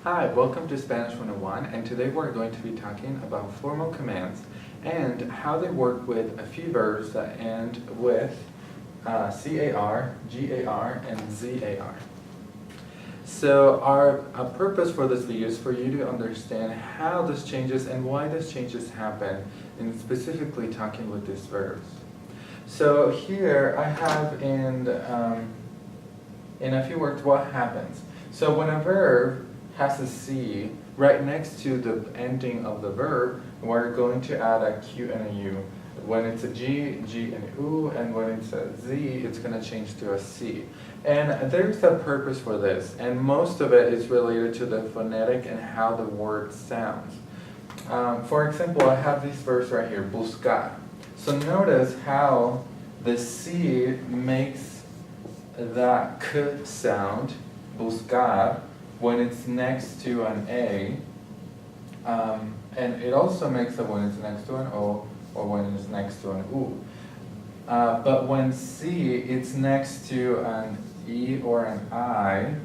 Hi, welcome to Spanish 101, and today we're going to be talking about formal commands and how they work with a few verbs that end with CAR, GAR, and ZAR. So our purpose for this video is for you to understand how this changes and why this changes happen, and specifically talking with these verbs. So here I have in a few words what happens. So when a verb has a C right next to the ending of the verb, we're going to add a Q and a U. When it's a G, G and U, and when it's a Z, it's going to change to a C. And there's a purpose for this, and most of it is related to the phonetic and how the word sounds. For example, I have these verbs right here, buscar. So notice how the C makes that K sound, buscar, when it's next to an A, and it also makes it when it's next to an O or when it's next to an U. But when C it's next to an E or an I,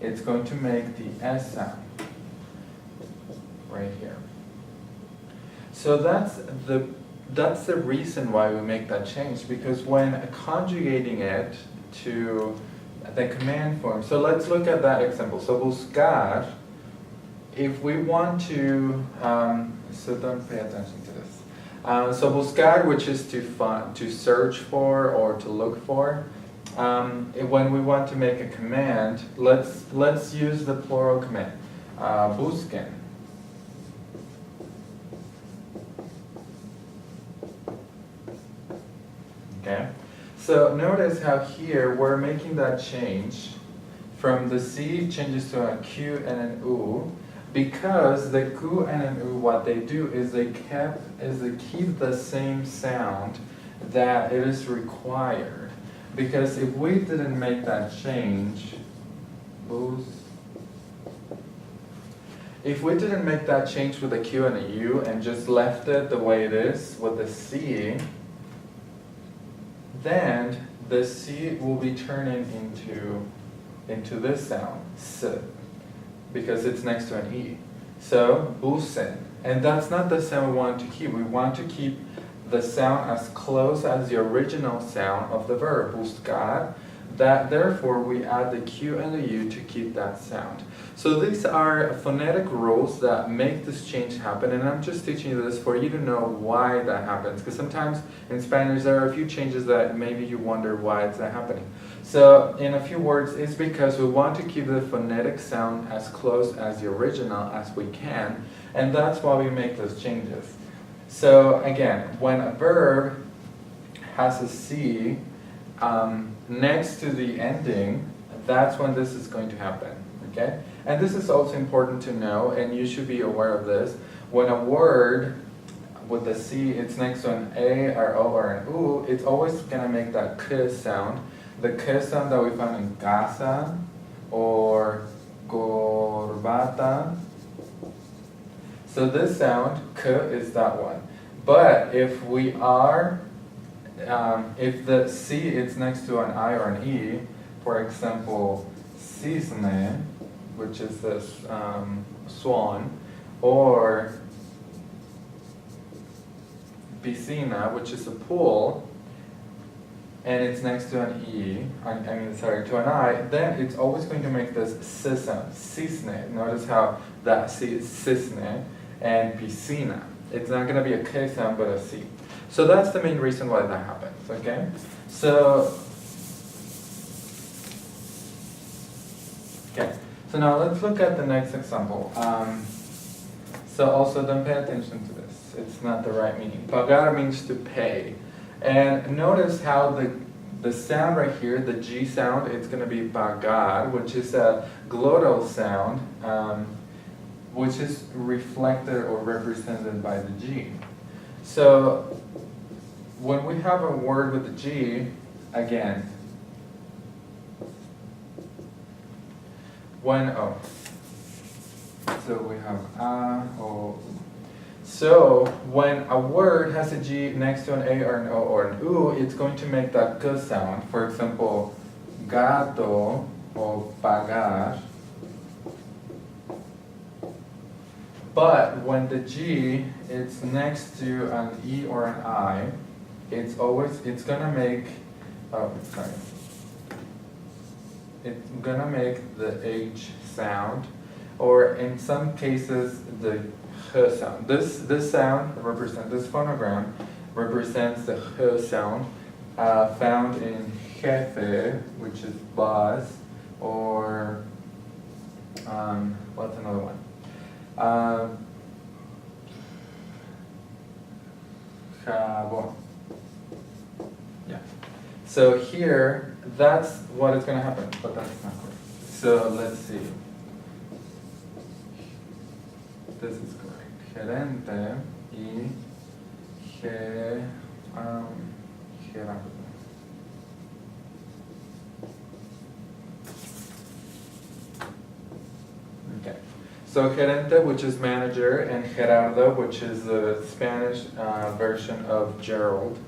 it's going to make the S sound right here. So that's the reason why we make that change, because when conjugating it to the command form. So let's look at that example. So buscar, if we want to, so don't pay attention to this. So buscar, which is to search for or to look for. When we want to make a command, let's use the plural command, busquen. Okay. So notice how here we're making that change from the C changes to a Q and an U, because the Q and an U, what they do is they keep the same sound that it is required. Because if we didn't make that change, if we didn't make that change with the Q and a U and just left it the way it is with the C, then the C will be turning into this sound, S, because it's next to an E. So, busen. And that's not the sound we want to keep. We want to keep the sound as close as the original sound of the verb, buscar. That, therefore, we add the Q and the U to keep that sound. So these are phonetic rules that make this change happen, and I'm just teaching you this for you to know why that happens, because sometimes in Spanish there are a few changes that maybe you wonder why it's not happening. So in a few words, it's because we want to keep the phonetic sound as close as the original as we can, and that's why we make those changes. So again, when a verb has a C next to the ending, that's when this is going to happen, okay? And this is also important to know, and you should be aware of this. When a word with the C, it's next to an A or O or an U, it's always going to make that K sound. The K sound that we found in casa or corbata. So this sound, K, is that one. But if we are if the C is next to an I or an E, for example, cisne, which is this swan, or piscina, which is a pool, and it's next to an E, to an I, then it's always going to make this S sound, cisne. Notice how that C is cisne, and piscina. It's not going to be a K sound, but a C. So that's the main reason why that happens, okay? So now let's look at the next example. So also don't pay attention to this. It's not the right meaning. Pagar means to pay. And notice how the sound right here, the G sound, it's going to be pagar, which is a glottal sound, which is reflected or represented by the G. So when we have a word with a G, again, so we have o. So when a word has a G next to an A or an O or an U, it's going to make that K sound. For example, gato or pagar. But when the G is next to an E or an I, it's gonna make, oh, sorry. It's gonna make the H sound, or in some cases, the H sound. This sound represents, this phonogram represents the H sound found in jefe, which is boss, or what's another one? Jabón. Yeah. So here, that's what is going to happen, but that's not correct. So let's see. This is correct. Gerente y Gerardo. Okay. So gerente, which is manager, and Gerardo, which is the Spanish version of Gerald.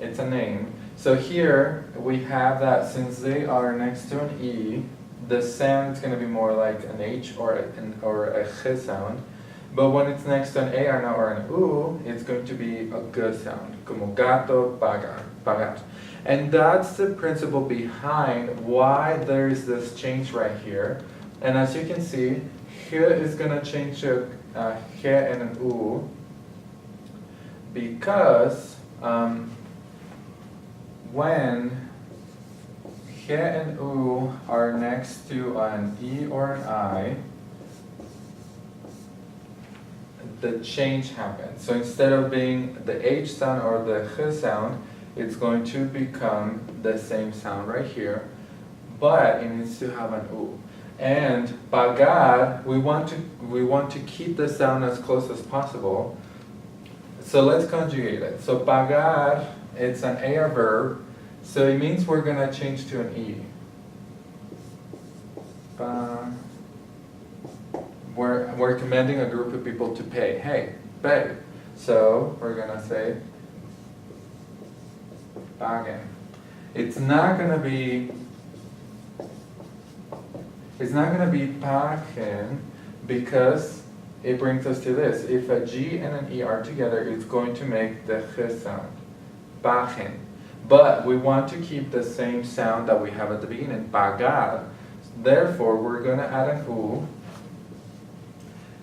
It's a name. So here we have that since they are next to an E, the sound is going to be more like an H or a G sound. But when it's next to an A or an U, it's going to be a G sound, como gato, pagar. And that's the principle behind why there is this change right here. And as you can see, here is going to change to a G and an U because when G and U are next to an E or an I, the change happens. So instead of being the H sound or the G sound, it's going to become the same sound right here, but it needs to have an U. And pagar, we want to keep the sound as close as possible. So let's conjugate it. So pagar, it's an AR verb, so it means we're gonna change to an E. We're commanding a group of people to pay. Hey, pay. So we're gonna say paguen. It's not gonna be paguen because it brings us to this. If a G and an E are together, it's going to make the G sound, paguen. But we want to keep the same sound that we have at the beginning, pagar. Therefore, we're going to add an U,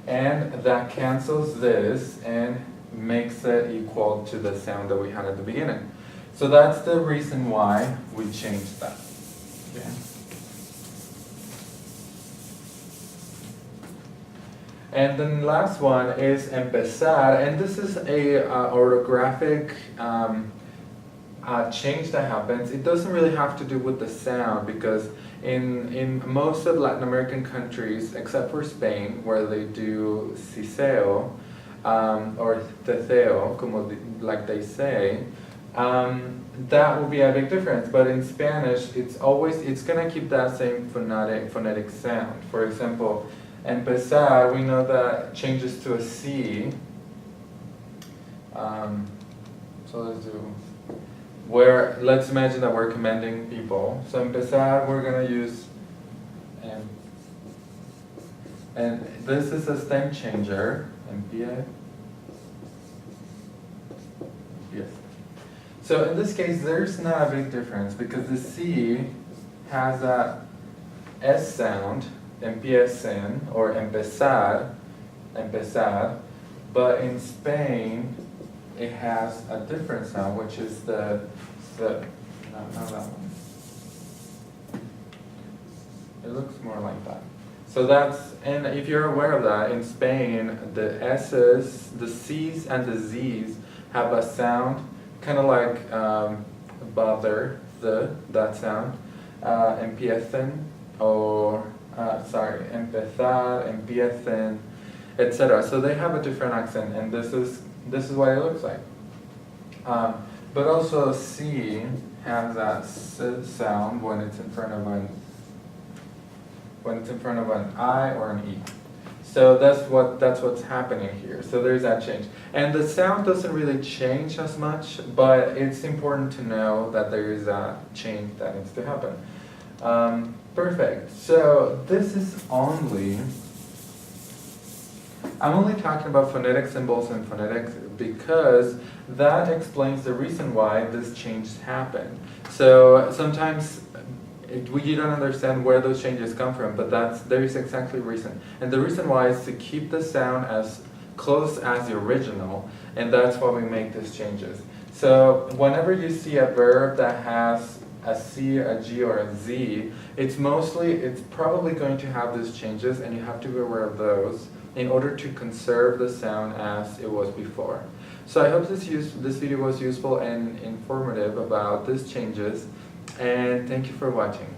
and that cancels this and makes it equal to the sound that we had at the beginning. So that's the reason why we changed that. Okay. And then last one is empezar, and this is a orthographic change that happens. It doesn't really have to do with the sound because in most of Latin American countries, except for Spain, where they do ciceo or teteo, como like they say, that will be a big difference. But in Spanish, it's gonna keep that same phonetic sound. For example, empezar, we know that changes to a C. So let's imagine that we're commanding people. So empezar, we're gonna use and this is a stem changer. Empieza. Yes. So in this case, there's not a big difference because the C has a S sound, empiecen, or empezar, but in Spain, it has a different sound, which is the not that one. It looks more like that. So and if you're aware of that, in Spain, the S's, the C's, and the Z's have a sound kind of like bother, that sound, empiecen, or empezar, empiecen, etc. So they have a different accent, and this is what it looks like. But also C has that S sound when it's in front of an I or an E. So that's what's happening here. So there's that change. And the sound doesn't really change as much, but it's important to know that there is a change that needs to happen. Perfect. So this is only I'm only talking about phonetic symbols and phonetics because that explains the reason why this change happened. So sometimes you don't understand where those changes come from, but there is exactly a reason. And the reason why is to keep the sound as close as the original, and that's why we make these changes. So whenever you see a verb that has a C, a G, or a Z, it's probably going to have these changes, and you have to be aware of those in order to conserve the sound as it was before. So I hope this video was useful and informative about these changes, and thank you for watching.